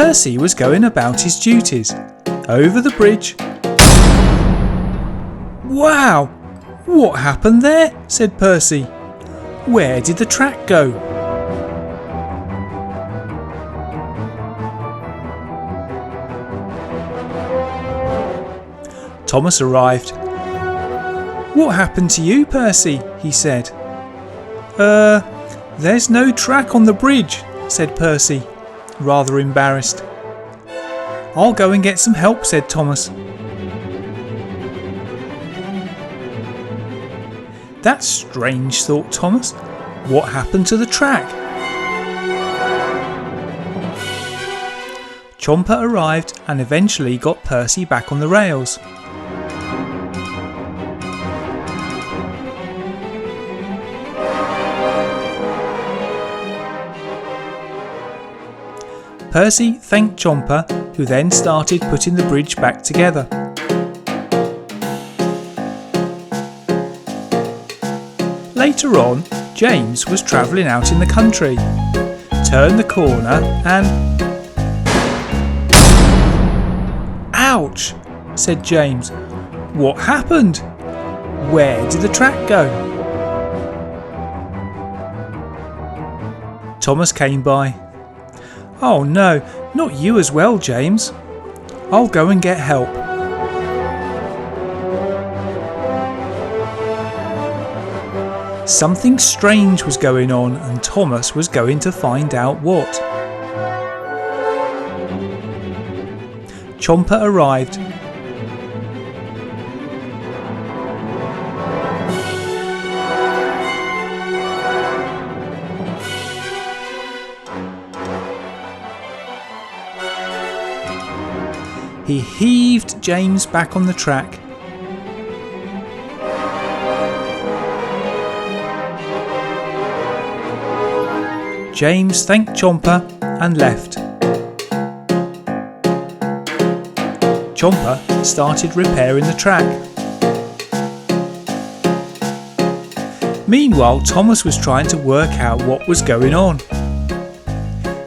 Percy was going about his duties. Over the bridge. "Wow! What happened there?" said Percy. "Where did the track go?" Thomas arrived. "What happened to you, Percy?" he said. There's no track on the bridge," said Percy, rather embarrassed. "I'll go and get some help," said Thomas. "That's strange," thought Thomas. "What happened to the track?" Chomper arrived and eventually got Percy back on the rails. Percy thanked Chomper, who then started putting the bridge back together. Later on, James was travelling out in the country, turned the corner and... "Ouch!" said James. "What happened? Where did the track go?" Thomas came by. "Oh no, not you as well, James. I'll go and get help." Something strange was going on and Thomas was going to find out what. Chomper arrived. He heaved James back on the track. James thanked Chomper and left. Chomper started repairing the track. Meanwhile, Thomas was trying to work out what was going on.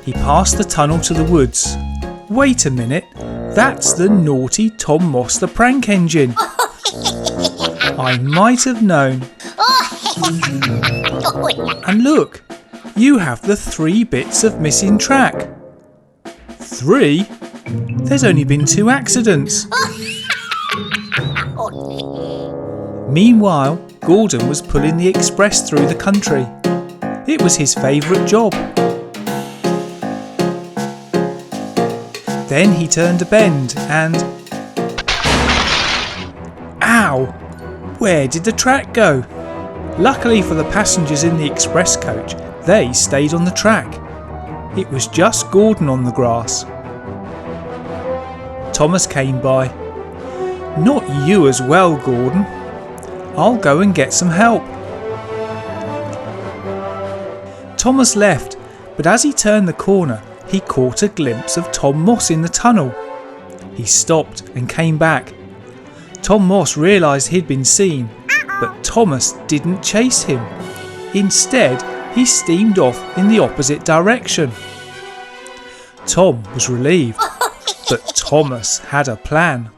He passed the tunnel to the woods. Wait a minute. That's the naughty Tom Moss the prank engine. I might have known. And look, you have the 3 bits of missing track. 3? There's only been 2 accidents. Meanwhile, Gordon was pulling the express through the country. It was his favourite job. Then he turned a bend and... Ow! Where did the track go? Luckily for the passengers in the express coach, they stayed on the track. It was just Gordon on the grass. Thomas came by. Not you as well, Gordon. I'll go and get some help. Thomas left, but as he turned the corner, he caught a glimpse of Tom Moss in the tunnel. He stopped and came back. Tom Moss realised he'd been seen, but Thomas didn't chase him. Instead, he steamed off in the opposite direction. Tom was relieved, but Thomas had a plan.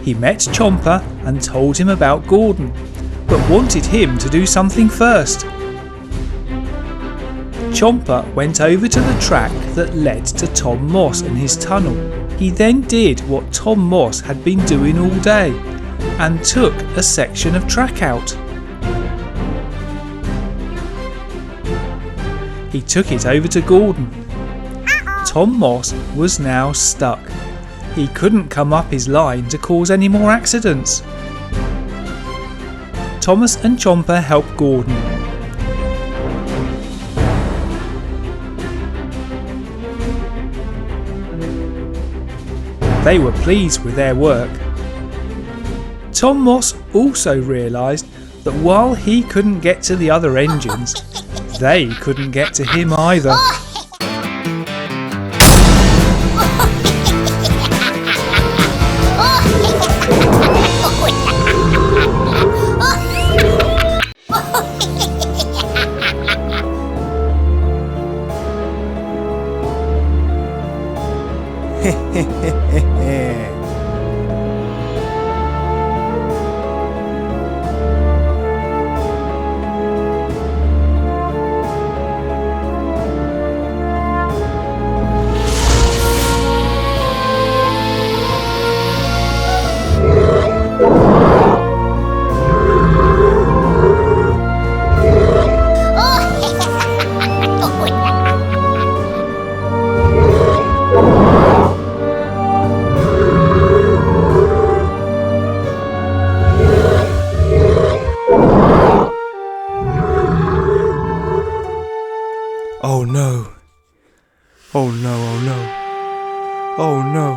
He met Chomper and told him about Gordon, but wanted him to do something first. Chomper went over to the track that led to Tom Moss and his tunnel. He then did what Tom Moss had been doing all day and took a section of track out. He took it over to Gordon. Tom Moss was now stuck. He couldn't come up his line to cause any more accidents. Thomas and Chomper helped Gordon. They were pleased with their work. Tom Moss also realised that while he couldn't get to the other engines, they couldn't get to him either. Oh no. Oh no, oh no. Oh no.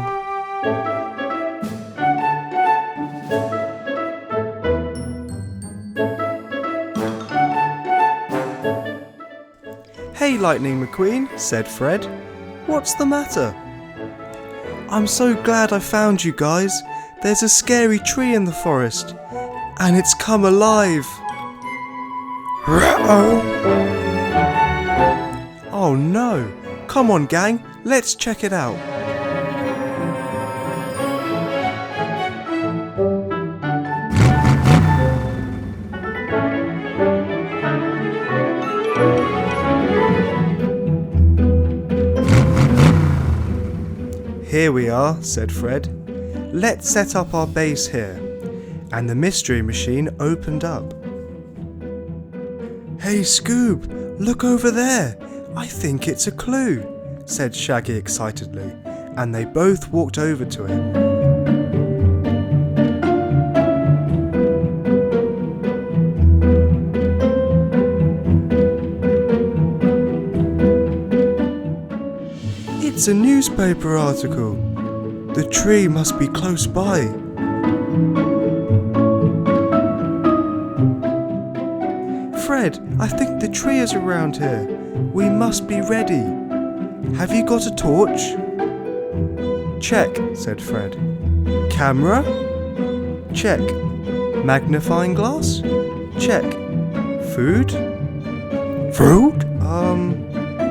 Hey Lightning McQueen, said Fred. What's the matter? I'm so glad I found you guys. There's a scary tree in the forest. And it's come alive. Oh no! Come on gang, let's check it out. Here we are, said Fred. Let's set up our base here. And the mystery machine opened up. Hey Scoob, look over there. I think it's a clue, said Shaggy excitedly, and they both walked over to it. It's a newspaper article. The tree must be close by. Fred, I think the tree is around here. We must be ready. Have you got a torch? Check, said Fred. Camera? Check. Magnifying glass? Check. Food? Fruit?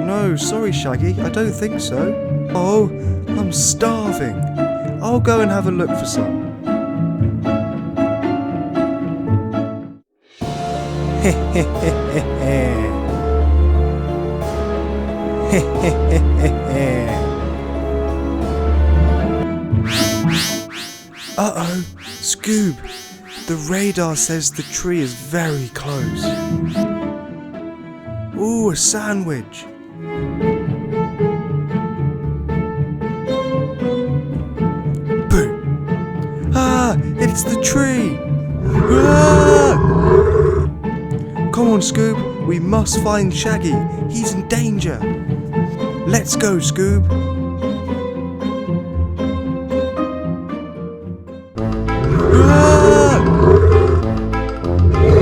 No, sorry Shaggy, I don't think so. Oh, I'm starving. I'll go and have a look for some. Uh-oh, Scoob, the radar says the tree is very close. Ooh, a sandwich. Boo! Ah, it's the tree! Ah! Come on, Scoob, we must find Shaggy. He's in danger. Let's go, Scoob. Ah!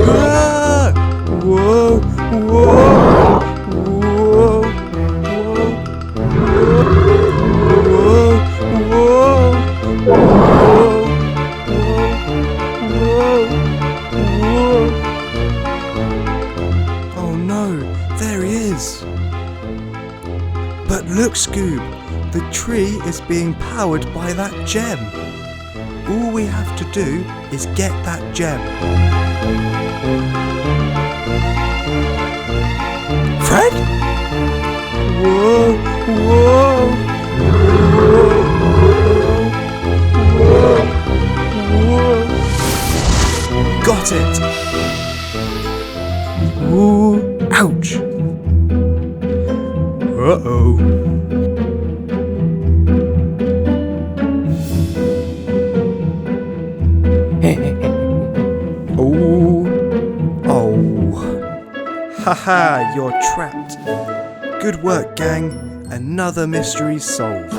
Ah! Whoa! Whoa! Whoa! Whoa! Whoa! Whoa! Oh no, there he is. But look, Scoob, the tree is being powered by that gem. All we have to do is get that gem. Fred? Whoa, whoa, whoa, whoa, whoa. Got it. Ooh, ouch. Uh-oh. Haha, you're trapped. Good work, gang. Another mystery solved.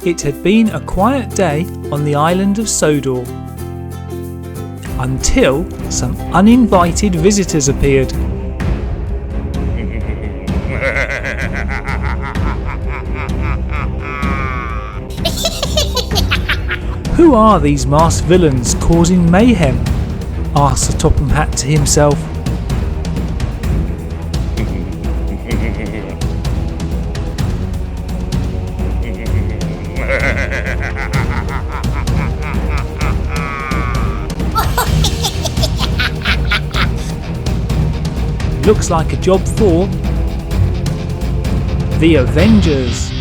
It had been a quiet day on the island of Sodor, until some uninvited visitors appeared. Who are these masked villains causing mayhem? Asked the Topham Hatt to himself. Looks like a job for the Avengers.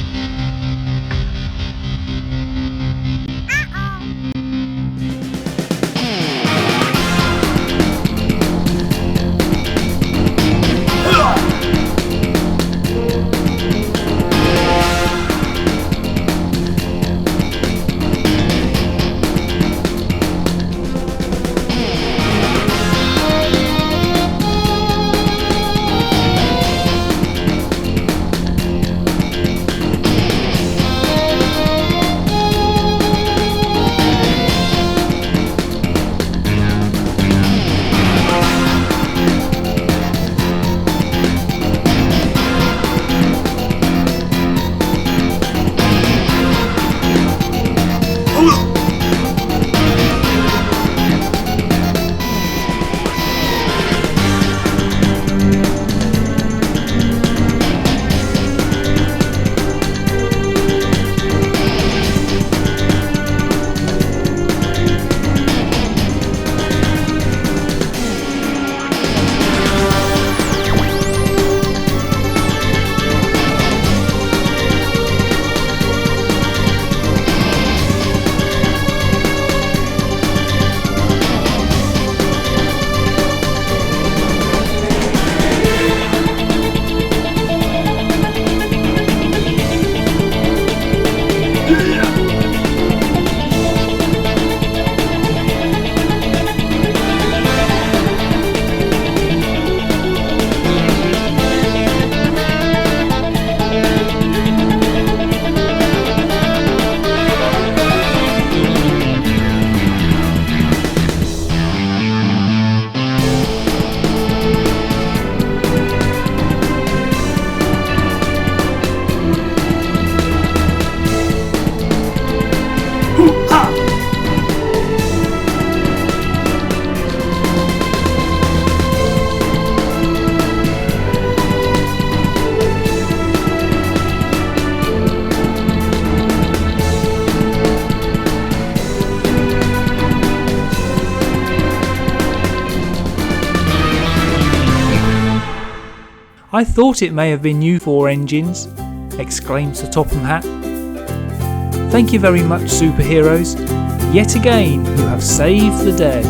I thought it may have been you four engines, exclaimed Sir Topham Hatt. Thank you very much, superheroes. Yet again, you have saved the day.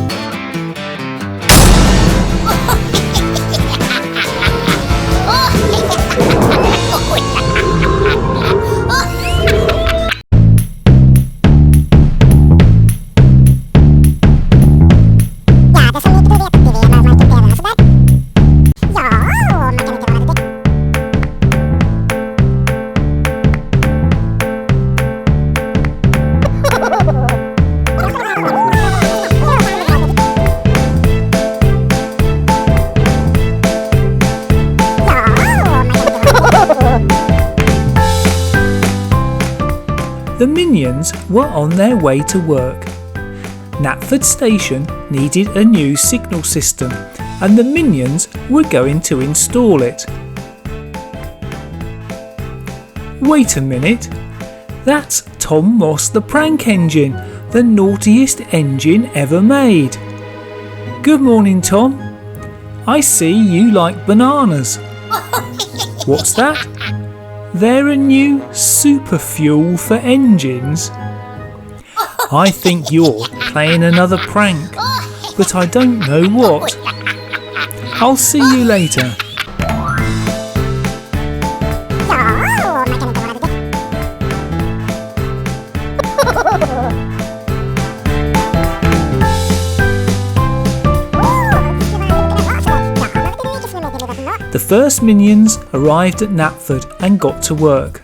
The minions were on their way to work. Knapford Station needed a new signal system and the minions were going to install it. Wait a minute, that's Tom Moss the prank engine, the naughtiest engine ever made. Good morning, Tom. I see you like bananas. What's that? They're a new super fuel for engines. I think you're playing another prank, but I don't know what. I'll see you later. The first minions arrived at Knapford and got to work.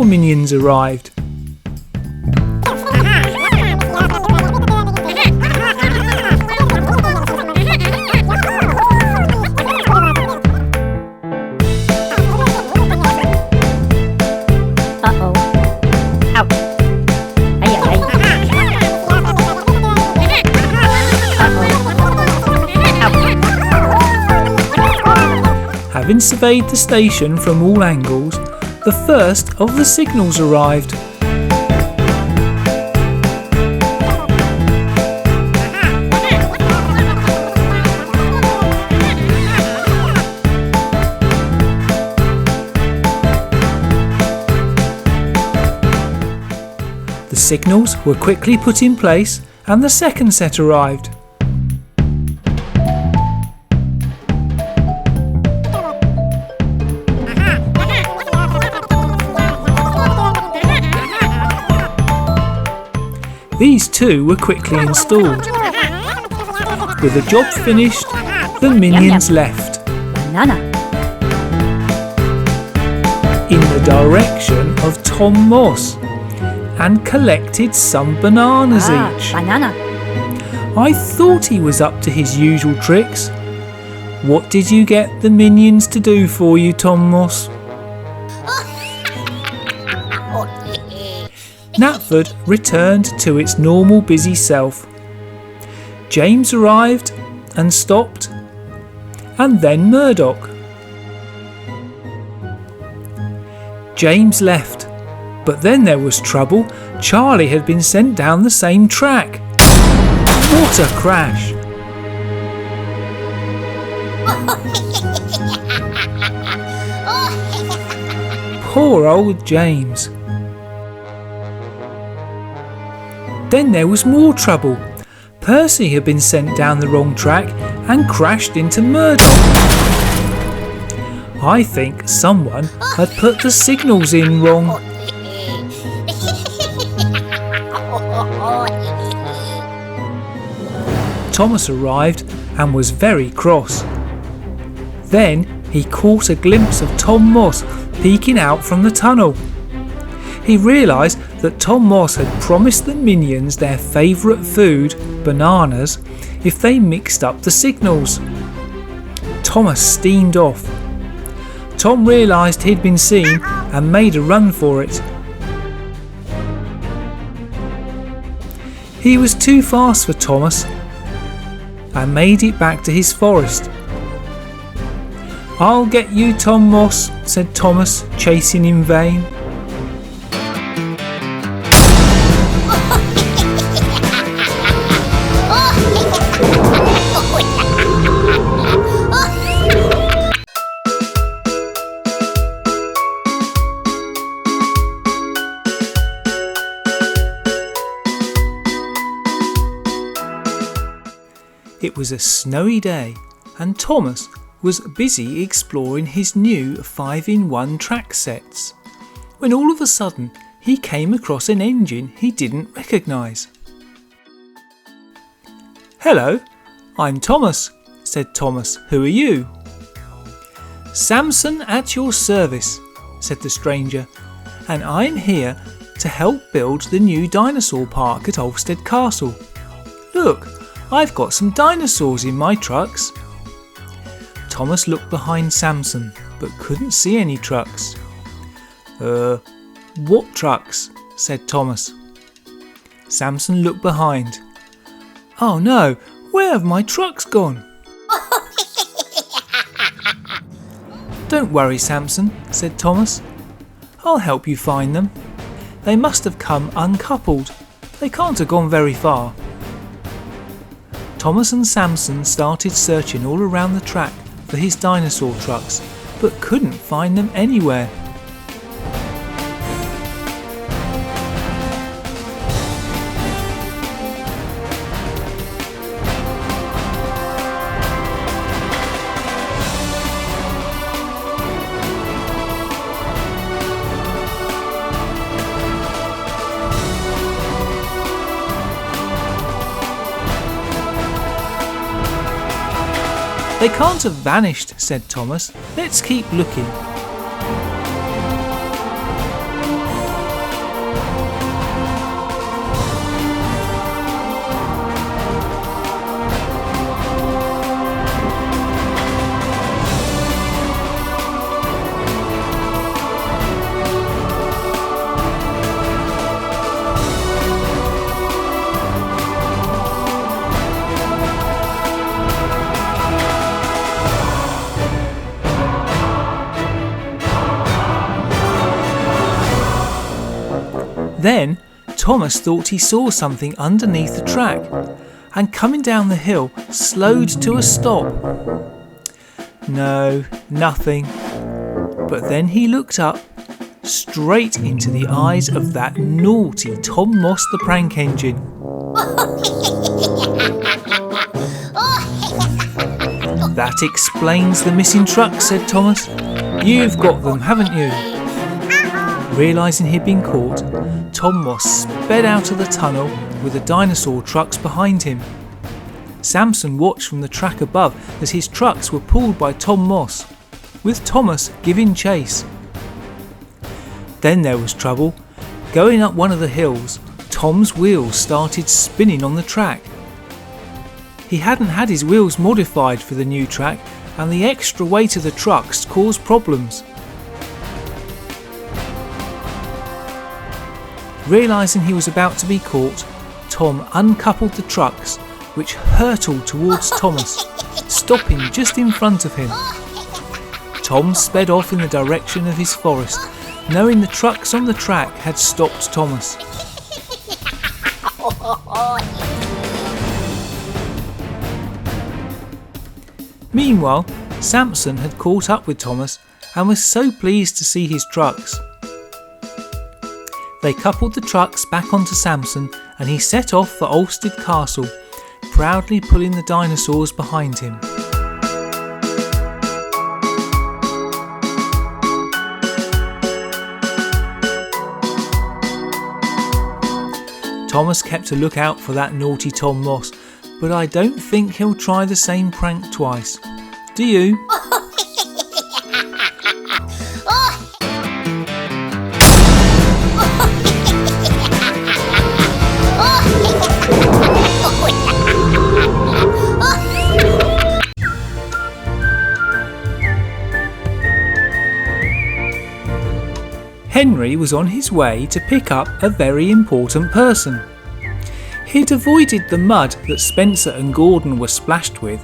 more minions arrived. Having surveyed the station from all angles, the first of the signals arrived. The signals were quickly put in place and the second set arrived. These two were quickly installed. With the job finished, the minions left Banana. in the direction of Tom Moss and collected some bananas each. Banana. I thought he was up to his usual tricks. What did you get the minions to do for you, Tom Moss? Knapford returned to its normal busy self. James arrived and stopped, and then Murdoch. James left, but then there was trouble. Charlie had been sent down the same track. What a crash! Poor old James. Then there was more trouble. Percy had been sent down the wrong track and crashed into Murdoch. I think someone had put the signals in wrong. Thomas arrived and was very cross. Then he caught a glimpse of Tom Moss peeking out from the tunnel. He realised that Tom Moss had promised the minions their favourite food, bananas, if they mixed up the signals. Thomas steamed off. Tom realised he'd been seen and made a run for it. He was too fast for Thomas and made it back to his forest. "I'll get you, Tom Moss," said Thomas, chasing in vain. It was a snowy day and Thomas was busy exploring his new 5-in-1 track sets, when all of a sudden he came across an engine he didn't recognise. "Hello, I'm Thomas," said Thomas. "Who are you?" "Samson at your service," said the stranger, "and I'm here to help build the new dinosaur park at Olstead Castle. Look, I've got some dinosaurs in my trucks." Thomas looked behind Samson, but couldn't see any trucks. What trucks?" said Thomas. Samson looked behind. "Oh no, where have my trucks gone?" "Don't worry, Samson," said Thomas. "I'll help you find them. They must have come uncoupled. They can't have gone very far." Thomas and Samson started searching all around the track for his dinosaur trucks, but couldn't find them anywhere. "They can't have vanished," said Thomas. "Let's keep looking." Then Thomas thought he saw something underneath the track, and coming down the hill slowed to a stop. No, nothing. But then he looked up, straight into the eyes of that naughty Tom Moss the prank engine. That explains the missing trucks, said Thomas. You've got them, haven't you? Realising he'd been caught, Tom Moss sped out of the tunnel with the dinosaur trucks behind him. Samson watched from the track above as his trucks were pulled by Tom Moss, with Thomas giving chase. Then there was trouble. Going up one of the hills, Tom's wheels started spinning on the track. He hadn't had his wheels modified for the new track, and the extra weight of the trucks caused problems. Realising he was about to be caught, Tom uncoupled the trucks, which hurtled towards Thomas, stopping just in front of him. Tom sped off in the direction of his forest, knowing the trucks on the track had stopped Thomas. Meanwhile, Samson had caught up with Thomas and was so pleased to see his trucks. They coupled the trucks back onto Samson and he set off for Olstead Castle, proudly pulling the dinosaurs behind him. Thomas kept a lookout for that naughty Tom Moss, but I don't think he'll try the same prank twice. Do you? Henry was on his way to pick up a very important person. He'd avoided the mud that Spencer and Gordon were splashed with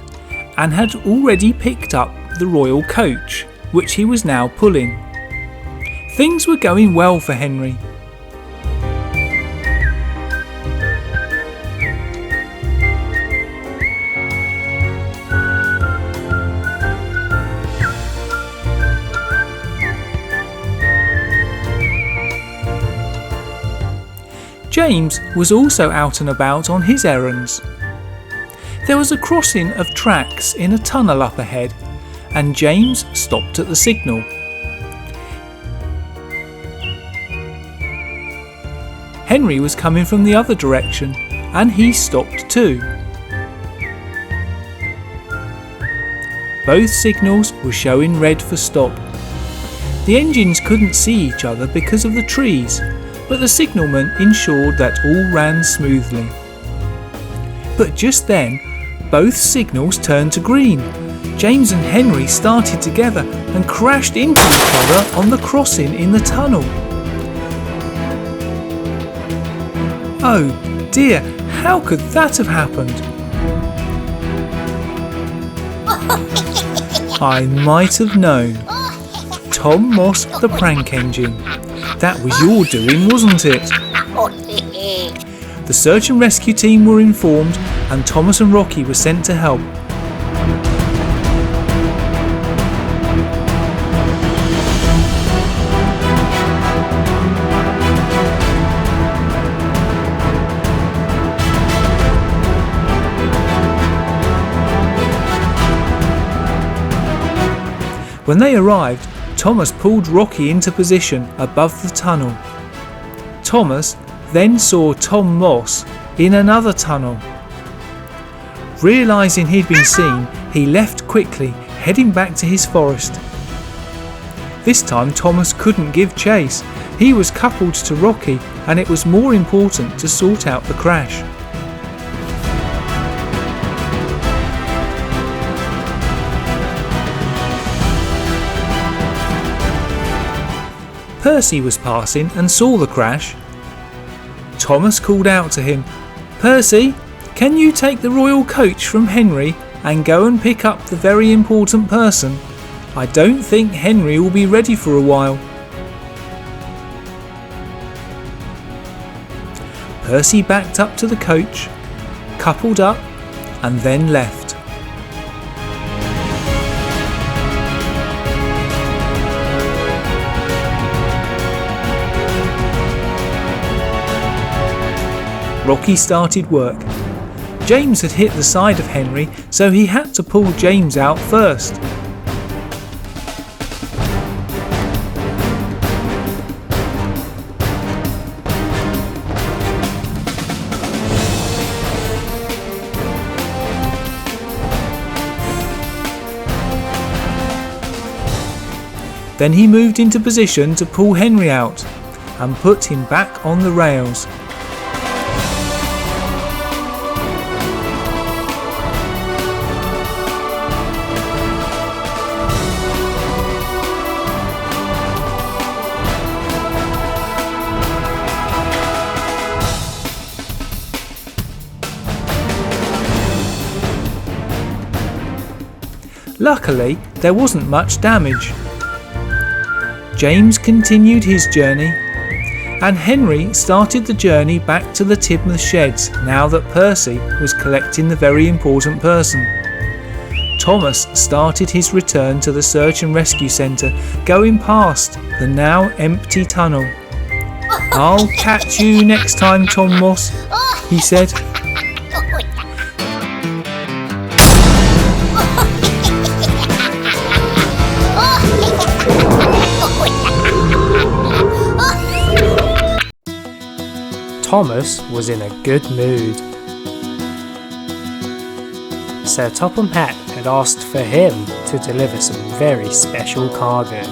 and had already picked up the royal coach, which he was now pulling. Things were going well for Henry. James was also out and about on his errands. There was a crossing of tracks in a tunnel up ahead, and James stopped at the signal. Henry was coming from the other direction, and he stopped too. Both signals were showing red for stop. The engines couldn't see each other because of the trees, but the signalman ensured that all ran smoothly. But just then, both signals turned to green. James and Henry started together and crashed into each other on the crossing in the tunnel. Oh dear, how could that have happened? I might have known. Tom Moss the prank engine. That was your doing, wasn't it? The search and rescue team were informed and Thomas and Rocky were sent to help. When they arrived, Thomas pulled Rocky into position above the tunnel. Thomas then saw Tom Moss in another tunnel. Realising he'd been seen, he left quickly, heading back to his forest. This time Thomas couldn't give chase. He was coupled to Rocky, and it was more important to sort out the crash. Percy was passing and saw the crash. Thomas called out to him, "Percy, can you take the royal coach from Henry and go and pick up the very important person? I don't think Henry will be ready for a while." Percy backed up to the coach, coupled up, and then left. Rocky started work. James had hit the side of Henry, so he had to pull James out first. Then he moved into position to pull Henry out and put him back on the rails. Luckily, there wasn't much damage. James continued his journey, and Henry started the journey back to the Tidmouth sheds now that Percy was collecting the very important person. Thomas started his return to the search and rescue centre, going past the now empty tunnel. "I'll catch you next time, Tom Moss," he said. Thomas was in a good mood. Sir Topham Hatt had asked for him to deliver some very special cargo.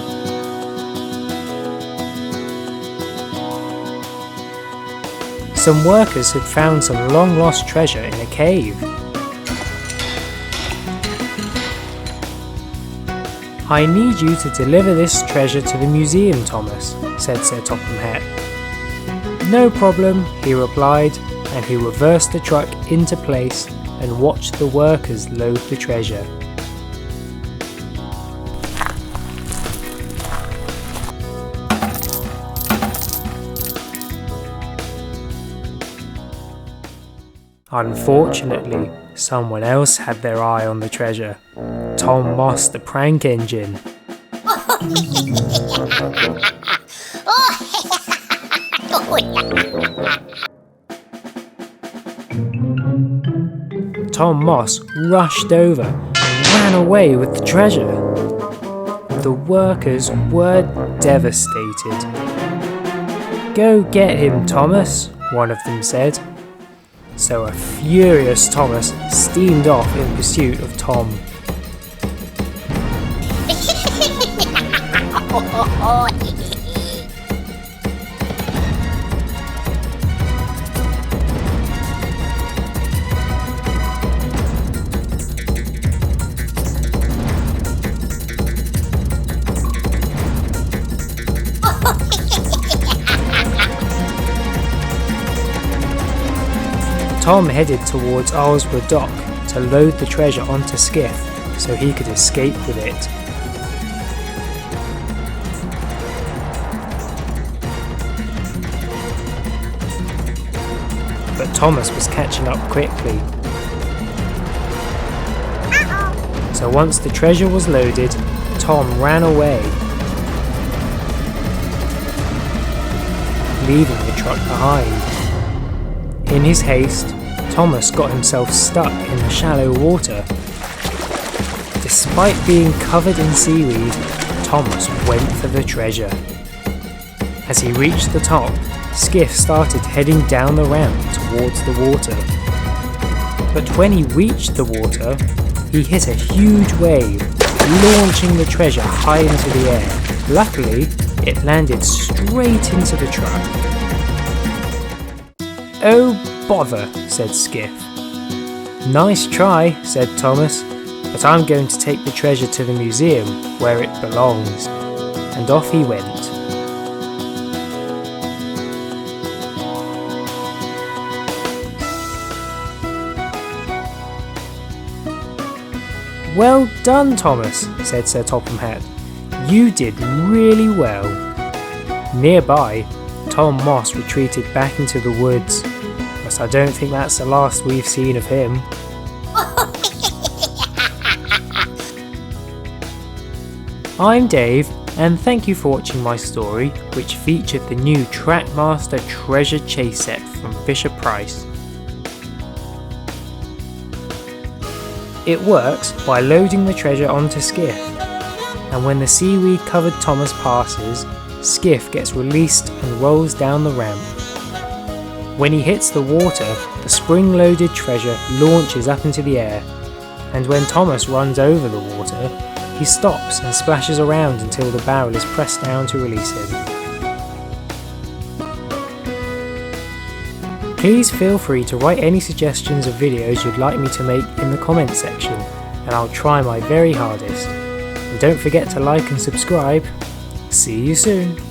Some workers had found some long lost treasure in a cave. "I need you to deliver this treasure to the museum, Thomas," said Sir Topham Hatt. "No problem," he replied, and he reversed the truck into place and watched the workers load the treasure. Unfortunately, someone else had their eye on the treasure. Tom Moss, the prank engine. Tom Moss rushed over and ran away with the treasure. The workers were devastated. "Go get him, Thomas," one of them said. So a furious Thomas steamed off in pursuit of Tom. Tom headed towards Islesborough Dock to load the treasure onto skiff so he could escape with it. But Thomas was catching up quickly. So once the treasure was loaded, Tom ran away, leaving the truck behind. In his haste, Thomas got himself stuck in the shallow water. Despite being covered in seaweed, Thomas went for the treasure. As he reached the top, Skiff started heading down the ramp towards the water. But when he reached the water, he hit a huge wave, launching the treasure high into the air. Luckily, it landed straight into the truck. "Oh bother," said Skiff. "Nice try," said Thomas, "but I'm going to take the treasure to the museum where it belongs." And off he went. "Well done, Thomas," said Sir Topham Hatt. "You did really well." Nearby, Tom Moss retreated back into the woods, I don't think that's the last we've seen of him. I'm Dave, and thank you for watching my story, which featured the new Trackmaster Treasure Chase set from Fisher-Price. It works by loading the treasure onto Skiff, and when the seaweed covered Thomas passes, Skiff gets released and rolls down the ramp. When he hits the water, the spring-loaded treasure launches up into the air, and when Thomas runs over the water, he stops and splashes around until the barrel is pressed down to release him. Please feel free to write any suggestions of videos you'd like me to make in the comments section, and I'll try my very hardest. And don't forget to like and subscribe. See you soon!